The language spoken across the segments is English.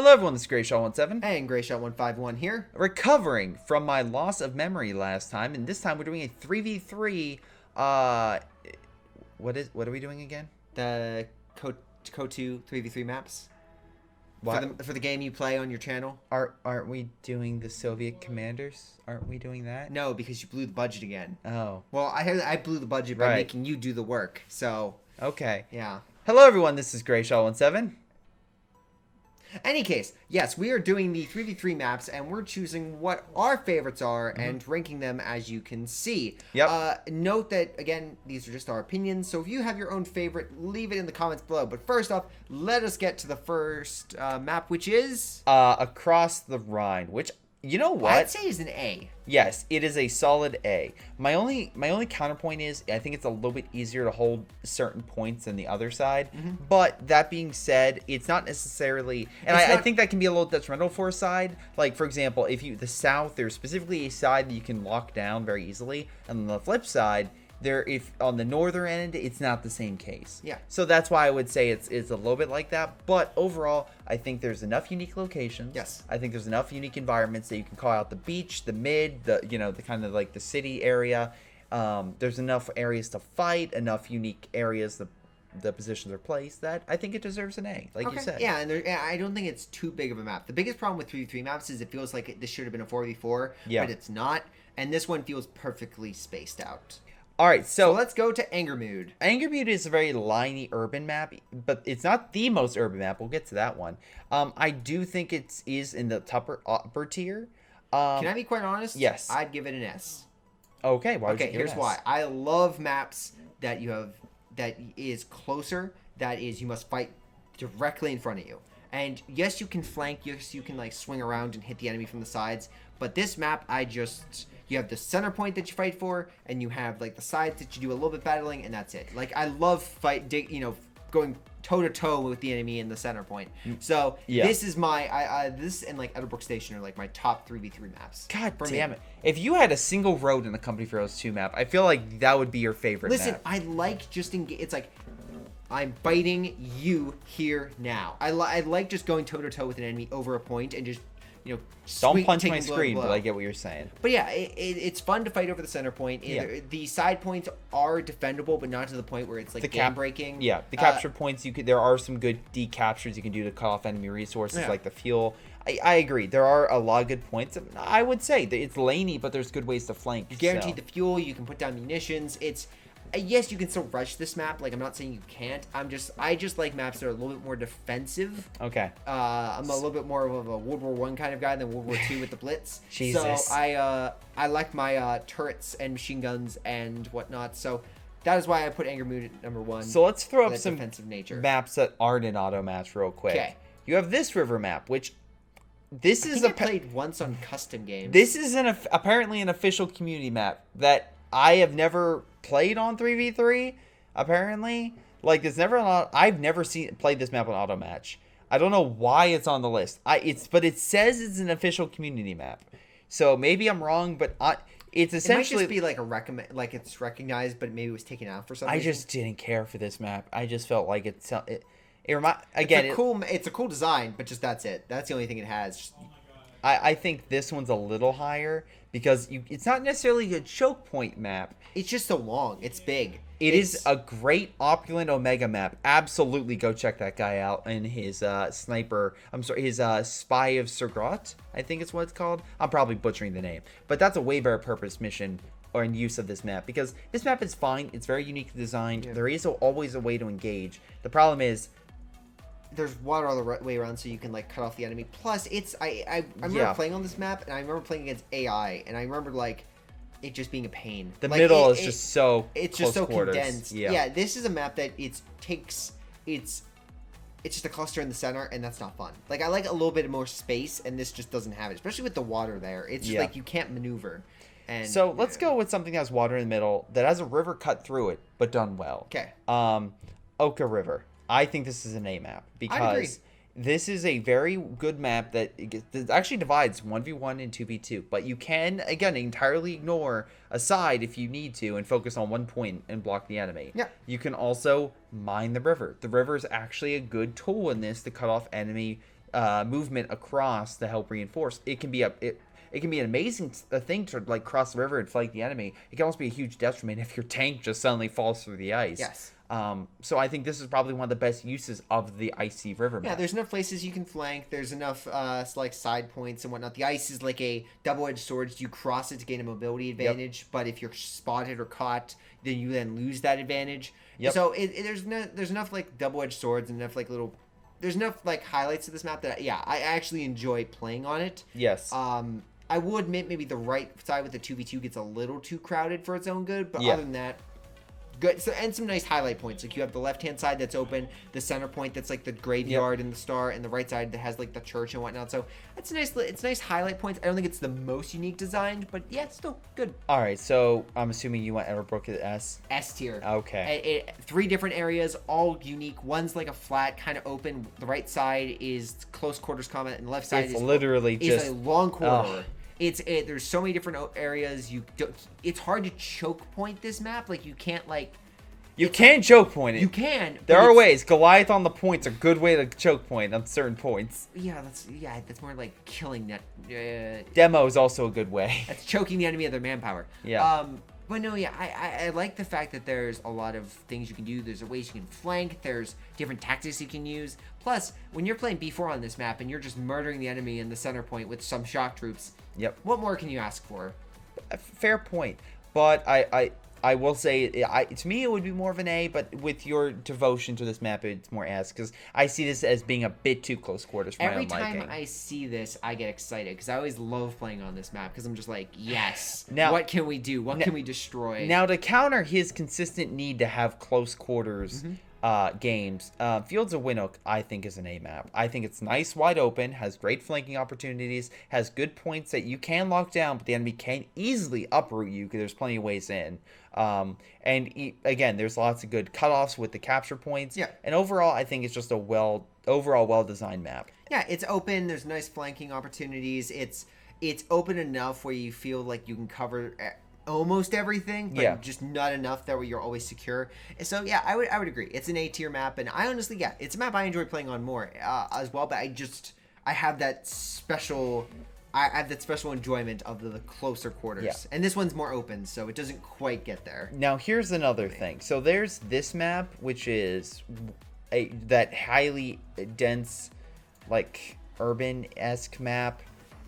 Hello everyone, this is Greyshot17. And Greyshot151 here. Recovering from my loss of memory last time, and this time we're doing a 3v3, what are we doing again? The COH2 3v3 maps. What? For the game you play on your channel. Aren't we doing the Soviet commanders? Aren't we doing that? No, because you blew the budget again. Oh. Well, I blew the budget by making you do the work, so. Okay. Yeah. Hello everyone, this is Greyshot17. Any case, yes, we are doing the 3v3 maps, and we're choosing what our favorites are and ranking them as you can see. Yep. Note that, again, these are just our opinions, so if you have your own favorite, leave it in the comments below. But first off, let us get to the first map, which is... Across the Rhine, which, you know what? I'd say is an A. Yes, it is a solid A. My only counterpoint is I think it's a little bit easier to hold certain points than the other side. But that being said, it's not necessarily, and I think that can be a little detrimental for a side. Like, for example, if the South, there's specifically a side that you can lock down very easily, and on the flip side, if on the northern end, it's not the same case. Yeah. So that's why I would say it's a little bit like that. But overall, I think there's enough unique locations. Yes. I think there's enough unique environments that you can call out the beach, the mid, the kind of like the city area. There's enough areas to fight, enough unique areas, the positions are placed, that I think it deserves an A, like you said. Yeah, and I don't think it's too big of a map. The biggest problem with 3v3 maps is it feels like this should have been a 4v4, but it's not. And this one feels perfectly spaced out. All right, so let's go to Anger Mood. Anger Mood is a very liney urban map, but it's not the most urban map. We'll get to that one. I do think it is in the upper tier. Can I be quite honest? Yes. I'd give it an S. Okay, why would you give give it here's an why. S? I love maps that you have that is closer, that is you must fight directly in front of you. And yes, you can flank, yes, you can like swing around and hit the enemy from the sides, but this map, you have the center point that you fight for, and you have like the sides that you do a little bit battling, and that's it. Like, I love going toe-to-toe with the enemy in the center point. So this is my this and like Edinburgh Station are like my top 3v3 maps. God damn it. If you had a single road in the Company of Heroes 2 map, I feel like that would be your favorite Listen, map. I like it's like I'm biting you here now. I like just going toe-to-toe with an enemy over a point and just don't punch my screen, but I get what you're saying. But yeah, it's fun to fight over the center point. The side points are defendable, but not to the point where it's like game breaking. Yeah, the capture points, there are some good decaptures you can do to cut off enemy resources, like the fuel. I agree. There are a lot of good points. I would say that it's laney, but there's good ways to flank. You guaranteed the fuel. You can put down munitions. Yes, you can still rush this map. Like, I'm not saying you can't. I just like maps that are a little bit more defensive. Okay. I'm a little bit more of a World War I kind of guy than World War II with the Blitz. Jesus. So I like my turrets and machine guns and whatnot. So that is why I put Anger Mood at #1. So let's throw up some defensive nature maps that aren't in auto match real quick. Okay. You have this river map, which I played once on custom games. This is apparently an official community map that I have never played on 3v3, apparently. Like, I've never played this map on auto match. I don't know why it's on the list. But it says it's an official community map. So maybe I'm wrong, but it's essentially... It might just be like it's recognized, but maybe it was taken out for some reason. I just didn't care for this map. I just felt like it's a cool design, but just that's it. That's the only thing it has. I think this one's a little higher because it's not necessarily a choke point map. It's just so long. It's big. It is a great opulent Omega map. Absolutely go check that guy out in his his Spy of Sergrot, I think it's what it's called. I'm probably butchering the name. But that's a way better purpose mission or in use of this map, because this map is fine. It's very uniquely designed. Yeah. There is always a way to engage. The problem is there's water all the way around, so you can like cut off the enemy. Plus, I remember playing on this map, and I remember playing against AI, and I remember like it just being a pain. The middle is just so condensed. Yeah, this is a map that it's just a cluster in the center, and that's not fun. Like, I like a little bit more space, and this just doesn't have it, especially with the water there. It's just like you can't maneuver. And so let's go with something that has water in the middle that has a river cut through it, but done well. Okay. Oka River. I think this is an A map because this is a very good map that actually divides 1v1 and 2v2. But you can, again, entirely ignore a side if you need to and focus on one point and block the enemy. Yeah. You can also mine the river. The river is actually a good tool in this to cut off enemy movement across to help reinforce. It can be it can be an amazing thing to like cross the river and flank the enemy. It can also be a huge detriment if your tank just suddenly falls through the ice. Yes. So I think this is probably one of the best uses of the icy river map. Yeah, there's enough places you can flank. There's enough like side points and whatnot. The ice is like a double-edged sword. You cross it to gain a mobility advantage, but if you're spotted or caught, then you lose that advantage. Yep. So there's enough like double-edged swords and enough like there's enough like highlights to this map that I actually enjoy playing on it. Yes. I will admit maybe the right side with the 2v2 gets a little too crowded for its own good, but other than that, good. So, and some nice highlight points. Like you have the left-hand side that's open, the center point that's like the graveyard and the star, and the right side that has like the church and whatnot. So it's nice highlight points. I don't think it's the most unique designed, but yeah, it's still good. All right, so I'm assuming you want Everbrook at S? S tier. Okay. 3 different areas, all unique. One's like a flat, kind of open. The right side is close quarters combat, and the left side is literally just a long corridor. There's so many different areas. It's hard to choke point this map. Like you can't like. You can choke point it. You can. There are ways. Goliath on the point's a good way to choke point on certain points. Yeah, that's more like killing that. Demo is also a good way. That's choking the enemy of their manpower. Yeah. But no, yeah, I like the fact that there's a lot of things you can do. There's ways you can flank. There's different tactics you can use. Plus, when you're playing B4 on this map and you're just murdering the enemy in the center point with some shock troops, what more can you ask for? Fair point. But I will say, to me, it would be more of an A, but with your devotion to this map, it's more S, because I see this as being a bit too close quarters for my own liking. Every time I see this, I get excited, because I always love playing on this map, because I'm just like, yes, now, what can we do? What can we destroy? Now, to counter his consistent need to have close quarters games, Fields of Windhoek, I think, is an A map. I think it's nice, wide open, has great flanking opportunities, has good points that you can lock down, but the enemy can easily uproot you, because there's plenty of ways in. Again, there's lots of good cutoffs with the capture points. Yeah. And overall, I think it's just a well-designed map. Yeah, it's open. There's nice flanking opportunities. It's open enough where you feel like you can cover almost everything, but just not enough that where you're always secure. So yeah, I would agree. It's an A tier map, and I honestly, it's a map I enjoy playing on more as well. But I have that special. I have that special enjoyment of the closer quarters. And this one's more open, so it doesn't quite get there. Now, here's another thing. So there's this map, which is that highly dense, like, urban-esque map,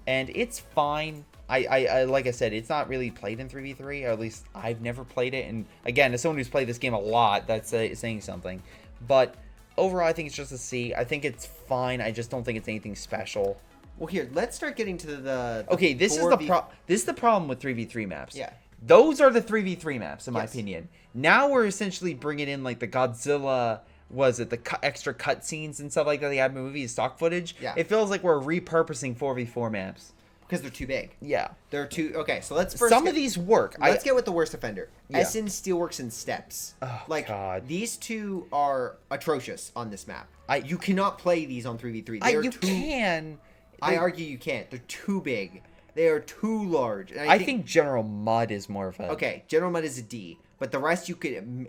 and it's fine. I like I said, it's not really played in 3v3, or at least I've never played it. And again, as someone who's played this game a lot, that's saying something. But overall, I think it's just a C. I think it's fine. I just don't think it's anything special. Well, here, let's start getting to the okay, this is the problem with 3v3 maps. Yeah. Those are the 3v3 maps, in my opinion. Now we're essentially bringing in, like, the Godzilla, the extra cutscenes and stuff like that they have in movies, stock footage. Yeah. It feels like we're repurposing 4v4 maps. Because they're too big. Yeah. They're too... Okay, so let's first... Some of these work. Let's get with the worst offender. Essen, Steelworks, and Steps. Oh, like, God. These two are atrocious on this map. You cannot play these on 3v3. You can... I argue you can't. They're too big. They are too large. And I think General Mud is more of a... Okay, General Mud is a D. But the rest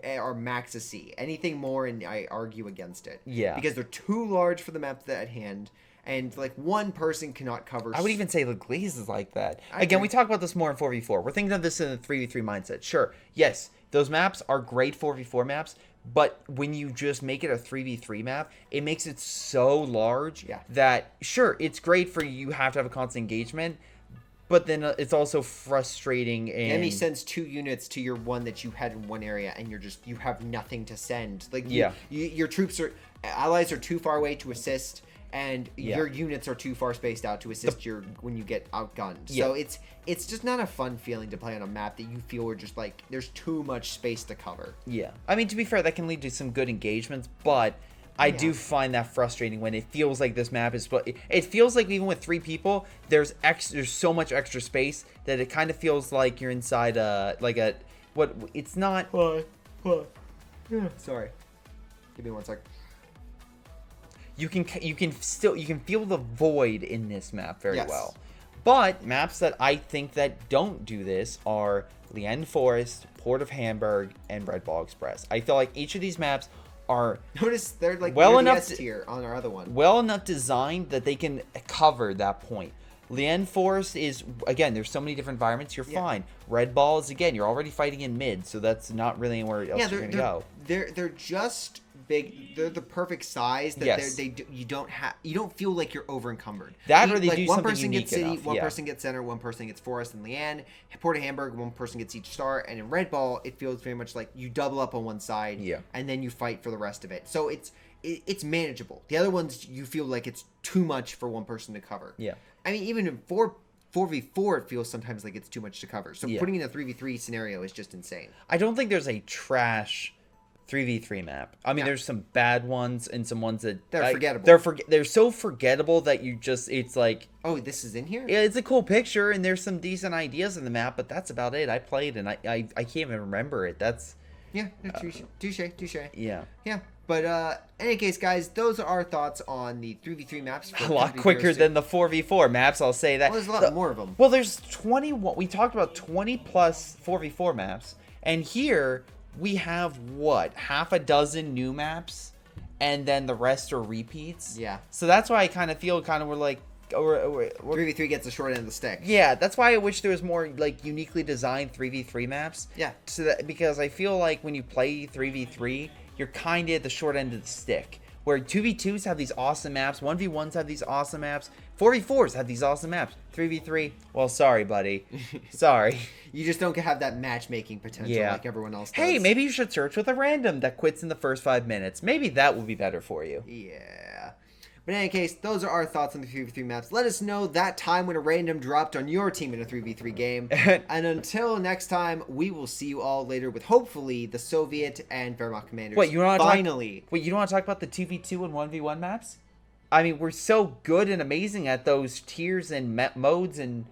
are max a C. Anything more, and I argue against it. Yeah. Because they're too large for the map at hand. And, like, one person cannot cover... I would even say Leglaze is like that. Again, we talk about this more in 4v4. We're thinking of this in the 3v3 mindset. Sure, yes, those maps are great 4v4 maps, but when you just make it a 3v3 map, it makes it so large that, sure, it's great for you have to have a constant engagement, but then it's also frustrating. And enemy sends 2 units to your one that you had in one area, and you have nothing to send. Like, your troops allies are too far away to assist, and your units are too far spaced out to assist when you get outgunned. So it's just not a fun feeling to play on a map that you feel are just like there's too much space to cover. Yeah. I mean, to be fair, that can lead to some good engagements, but I do find that frustrating when it feels like this map is... It feels like even with 3 people, there's so much extra space that it kind of feels like you're inside it's not... Sorry. Give me 1 sec. You can feel the void in this map very well. But maps that I think that don't do this are Liane Forest, Port of Hamburg, and Red Ball Express. I feel like each of these maps are Notice they're like well near enough the S tier on our other one. well enough designed that they can cover that point. Lian Forest is, again, there's so many different environments, you're fine. Red Ball is, again, you're already fighting in mid, so that's not really anywhere else you're going to go. They're just big. They're the perfect size that you don't feel like you're over encumbered. That or they do one something person unique gets city, enough, one person gets center, one person gets forest and Lian. Port of Hamburg, one person gets each star, and in Red Ball, it feels very much like you double up on one side, and then you fight for the rest of it. So it's manageable. The other ones, you feel like it's too much for one person to cover. Yeah. I mean, even in 4v4, it feels sometimes like it's too much to cover. So putting in a 3v3 scenario is just insane. I don't think there's a trash 3v3 map. I mean, there's some bad ones and some ones that... They're forgettable. They're so forgettable that you just... It's like... Oh, this is in here? Yeah, it's a cool picture, and there's some decent ideas in the map, but that's about it. I played, and I can't even remember it. That's... Yeah, touche. Yeah. Yeah. But in any case, guys, those are our thoughts on the 3v3 maps. A lot quicker than the 4v4 maps, I'll say that. Well, there's a lot more of them. Well, there's 20... We talked about 20 plus 4v4 maps, and here we have, what, half a dozen new maps, and then the rest are repeats? Yeah. So that's why I kind of feel we're like... 3v3 gets the short end of the stick. Yeah, that's why I wish there was more like uniquely designed 3v3 maps. Yeah. So that, because I feel like when you play 3v3, you're kind of at the short end of the stick. Where 2v2s have these awesome maps, 1v1s have these awesome maps, 4v4s have these awesome maps. 3v3, well, sorry, buddy. Sorry. You just don't have that matchmaking potential like everyone else does. Hey, maybe you should search with a random that quits in the first 5 minutes. Maybe that will be better for you. Yeah. But in any case, those are our thoughts on the 3v3 maps. Let us know that time when a random dropped on your team in a 3v3 game. And until next time, we will see you all later with hopefully the Soviet and Wehrmacht commanders. Wait, you don't want to talk about the 2v2 and 1v1 maps? I mean, we're so good and amazing at those tiers and modes and...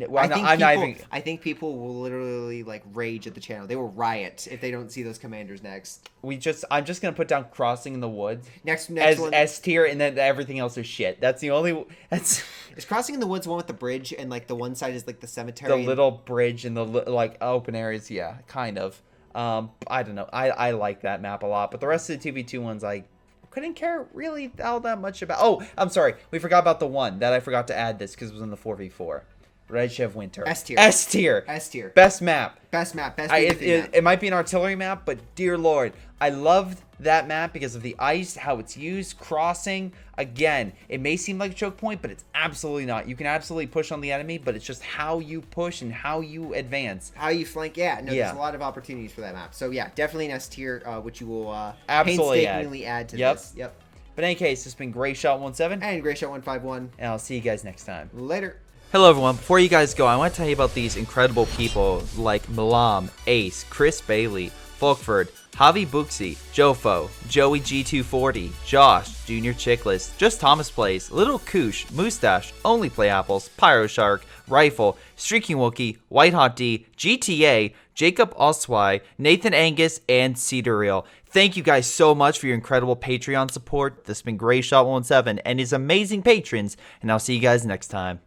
I think people will literally like rage at the channel. They will riot if they don't see those commanders next. I'm just gonna put down Crossing in the Woods next as one. S tier, and then everything else is shit. That's the only. Is Crossing in the Woods the one with the bridge and like the one side is like the cemetery? The little bridge and the like open areas. Yeah, kind of. I don't know. I like that map a lot, but the rest of the 2v2 ones I couldn't care really all that much about. Oh, I'm sorry. We forgot about the one that I forgot to add this because it was in the 4v4. Redshift Winter. S tier. S tier. S tier. Best map. Best map. Best map. It might be an artillery map, but dear Lord, I loved that map because of the ice, how it's used, crossing. Again, it may seem like a choke point, but it's absolutely not. You can absolutely push on the enemy, but it's just how you push and how you advance. How you flank. Yeah, no, there's a lot of opportunities for that map. So yeah, definitely an S tier, which you will painstakingly add to this. Yep. But in any case, it's been Greyshot17 and Greyshot151. And I'll see you guys next time. Later. Hello everyone, before you guys go, I want to tell you about these incredible people like Milam, Ace, Chris Bailey, Folkvard, Javibuxi, Jfoe, Joey G240, Josh, jrchicklis, Just Thomas Plays, Little Koosh, Mustaach, Onlyplayapples, PyroShark, Rifle, Streakingwookie, White Hot D, GTA, Jakub Ocwieja, Nathan Angus, and Cedarteal. Thank you guys so much for your incredible Patreon support. This has been Greyshot17 and his amazing patrons, and I'll see you guys next time.